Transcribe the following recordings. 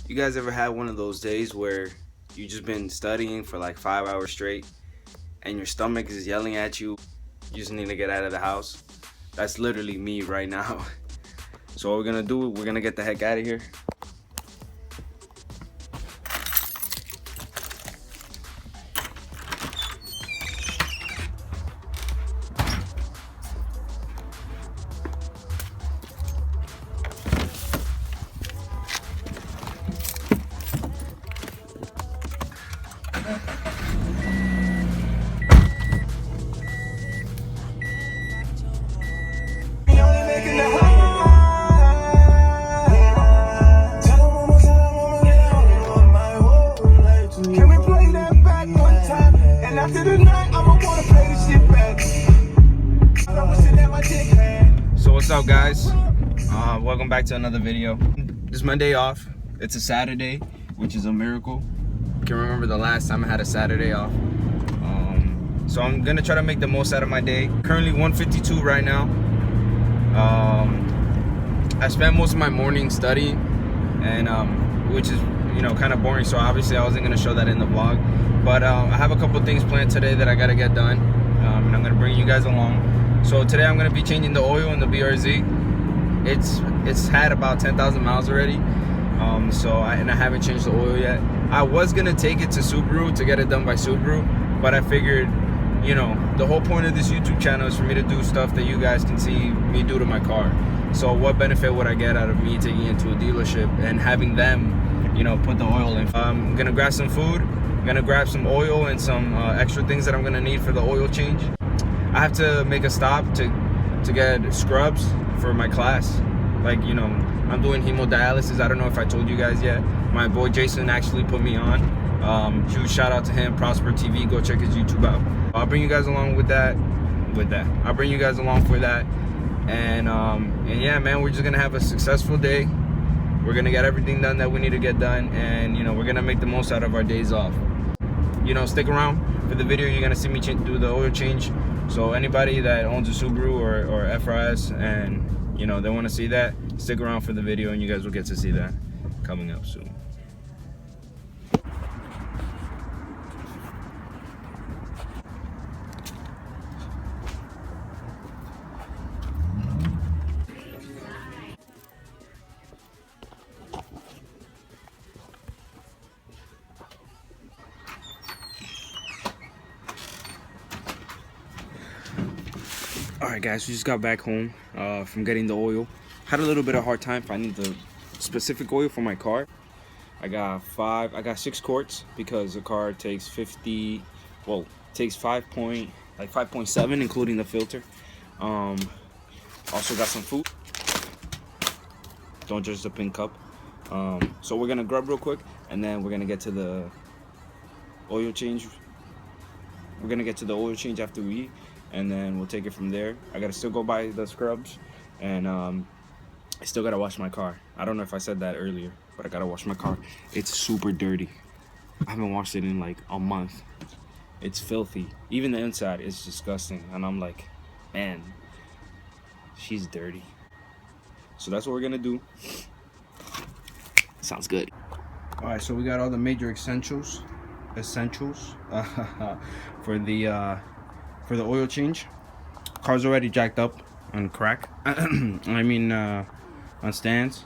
You guys ever had one of those days where you just been studying for like 5 hours straight and your stomach is yelling at you, you just need to get out of the house? That's literally me right now. So what we're gonna do, we're gonna get the heck out of here. So what's up, guys? Welcome back to another video. This is my day off. It's a Saturday, which is a miracle. I can remember the last time I had a Saturday off. So I'm gonna try to make the most out of my day. Currently 1:52 right now. I spent most of my morning studying, and which is kind of boring. So obviously I wasn't gonna show that in the vlog. But I have a couple things planned today that I gotta get done, and I'm gonna bring you guys along. So today I'm gonna be changing the oil in the BRZ. It's had about 10,000 miles already, and I haven't changed the oil yet. I was gonna take it to Subaru to get it done by Subaru, but I figured, the whole point of this YouTube channel is for me to do stuff that you guys can see me do to my car. So what benefit would I get out of me taking it to a dealership and having them, put the oil in? I'm gonna grab some food, I'm gonna grab some oil and some extra things that I'm gonna need for the oil change. I have to make a stop to get scrubs for my class. Like, I'm doing hemodialysis. I don't know if I told you guys yet. My boy Jason actually put me on. Huge shout out to him, Prosper TV. Go check his YouTube out. I'll bring you guys along with that. I'll bring you guys along for that. And yeah, man, we're just gonna have a successful day. We're gonna get everything done that we need to get done, and we're gonna make the most out of our days off. Stick around for the video. You're gonna see me do the oil change. So anybody that owns a Subaru or FRS and they want to see that, stick around for the video and you guys will get to see that coming up soon. Alright guys, we just got back home from getting the oil. Had a little bit of hard time finding the specific oil for my car. I got 6 quarts because the car takes 5.7 including the filter. Also got some food. Don't judge the pink cup. So we're gonna grub real quick and then we're gonna get to the oil change. We're gonna get to the oil change after we eat, and then we'll take it from there. I gotta still go buy the scrubs, and I still gotta wash my car. I don't know if I said that earlier, but I gotta wash my car. It's super dirty. I haven't washed it in like a month. It's filthy. Even the inside is disgusting, and I'm like, man, she's dirty. So that's what we're gonna do. Sounds good. All right, so we got all the major essentials for the oil change. Car's already jacked up on crack. On stands.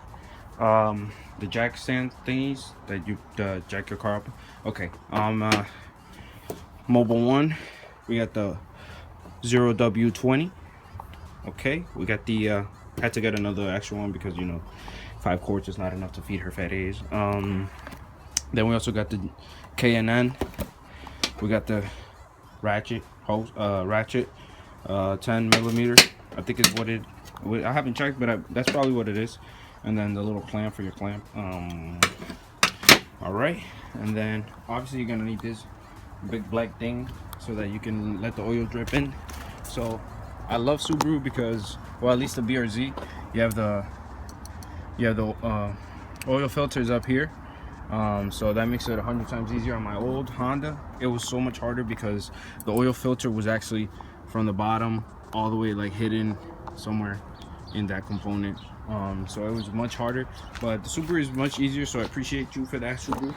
The jack stand thingies that you jack your car up. Okay. Mobile 1. We got the 0W20. Okay. We got the had to get another extra one because 5 quarts is not enough to feed her fat A's. Then we also got the K&N. We got the ratchet hose, 10 millimeter. I think is what it. I haven't checked, but that's probably what it is. And then the little clamp for your clamp. All right, and then obviously you're gonna need this big black thing so that you can let the oil drip in. So I love Subaru because, well, at least the BRZ, you have the oil filters up here. So that makes it 100 times easier. On my old Honda, it was so much harder because the oil filter was actually from the bottom all the way like hidden somewhere in that component. So it was much harder, but the Subaru is much easier, so I appreciate you for that, Subaru.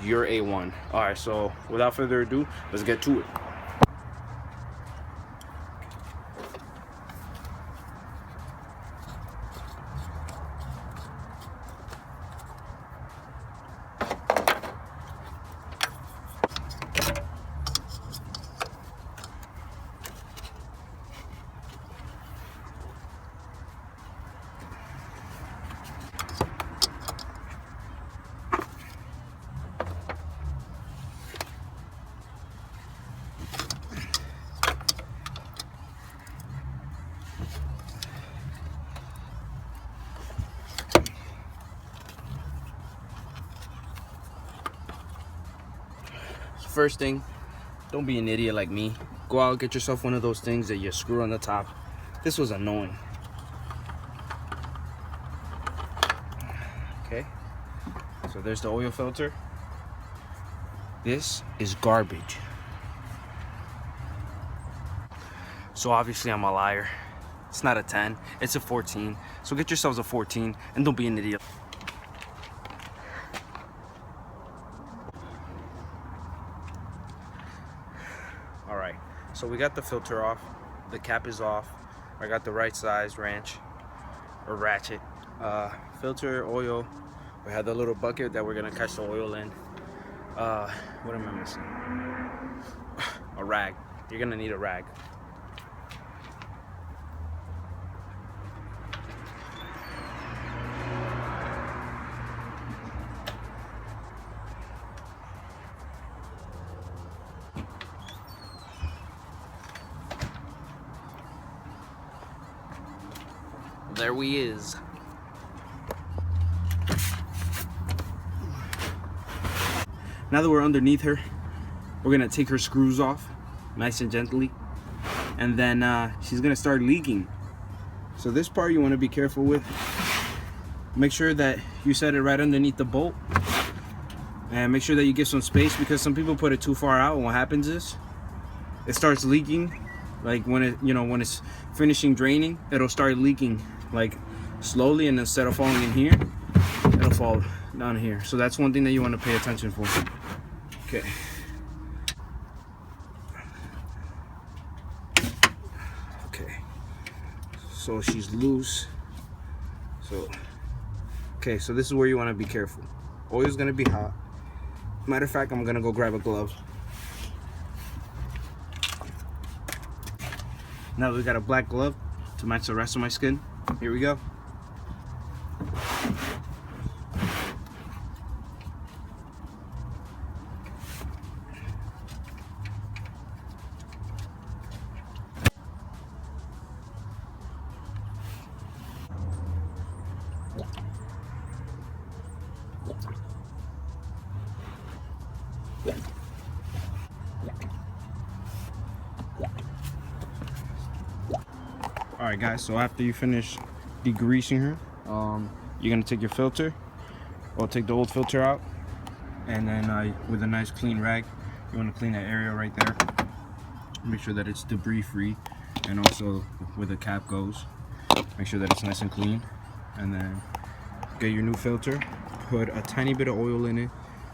You're A1. All right, so without further ado, let's get to it. First thing, don't be an idiot like me. Go out, get yourself one of those things that you screw on the top. This was annoying. Okay, so there's the oil filter. This is garbage. So obviously I'm a liar. It's not a 10, it's a 14. So get yourselves a 14 and don't be an idiot. All right, so we got the filter off, the cap is off. I got the right size wrench or ratchet. Filter, oil. We had the little bucket that we're gonna catch the oil in. What am I missing? A rag. You're gonna need a rag. There we is. Now that we're underneath her, we're gonna take her screws off, nice and gently, and then she's gonna start leaking. So this part you wanna be careful with. Make sure that you set it right underneath the bolt, and make sure that you give some space, because some people put it too far out, and what happens is it starts leaking. Like when when it's finishing draining, it'll start leaking like slowly, and instead of falling in here, it'll fall down here. So that's one thing that you want to pay attention for. Okay. Okay. So she's loose. So okay, so this is where you want to be careful. Oil's gonna be hot. Matter of fact, I'm gonna go grab a glove. Now we got a black glove to match the rest of my skin. Here we go. All right, guys, so after you finish degreasing her, you're gonna take your filter, or take the old filter out, and then with a nice clean rag, you want to clean that area right there. Make sure that it's debris free, and also where the cap goes, make sure that it's nice and clean. And then get your new filter, put a tiny bit of oil in it,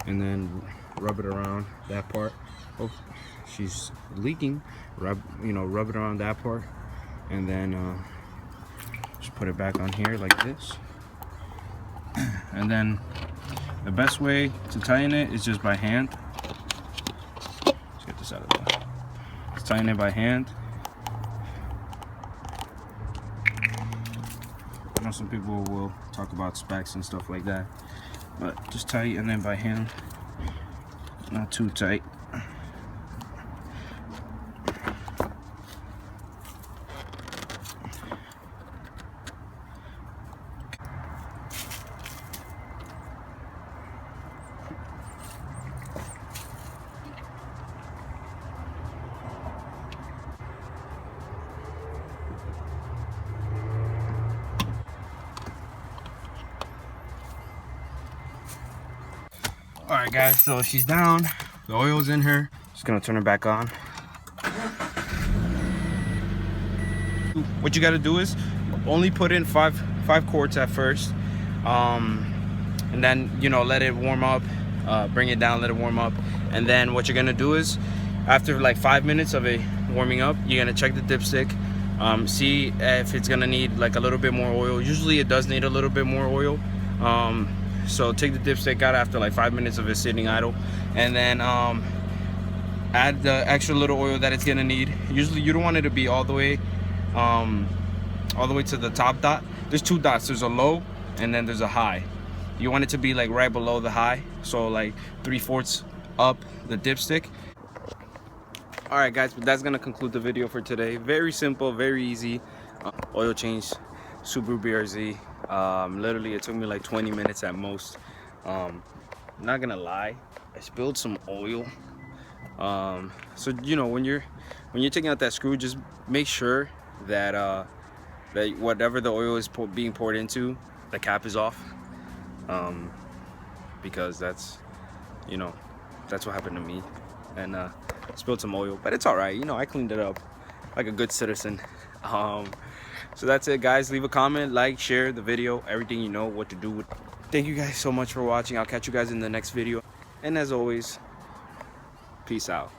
and then rub it around that part. Oh, she's leaking. Rub it around that part, and then just put it back on here like this. And then the best way to tighten it is just by hand. Let's get this out of the way. Just tighten it by hand. I know some people will talk about specs and stuff like that, but just tight, and then by hand, not too tight. Alright guys, so she's down, the oil's in her. Just gonna turn her back on. What you gotta do is only put in five quarts at first, and then, you know, let it warm up. Bring it down, let it warm up, and then what you're gonna do is, after like 5 minutes of it warming up, you're gonna check the dipstick, see if it's gonna need like a little bit more oil. Usually it does need a little bit more oil. So take the dipstick out after like 5 minutes of it sitting idle, and then add the extra little oil that it's gonna need. Usually you don't want it to be all the way to the top dot. There's two dots. There's a low and then there's a high. You want it to be like right below the high, so like 3/4 up the dipstick. All right, guys, but that's gonna conclude the video for today. Very simple, very easy. Oil change, Subaru BRZ. Literally, it took me like 20 minutes at most. Not gonna lie, I spilled some oil. So you know, when you're taking out that screw, just make sure that that whatever the oil is being poured into, the cap is off. Because that's, you know, that's what happened to me, and spilled some oil, but it's all right. You know, I cleaned it up like a good citizen. So that's it, guys. Leave a comment, like, share the video, everything you know what to do with. Thank you guys so much for watching. I'll catch you guys in the next video, and as always, peace out.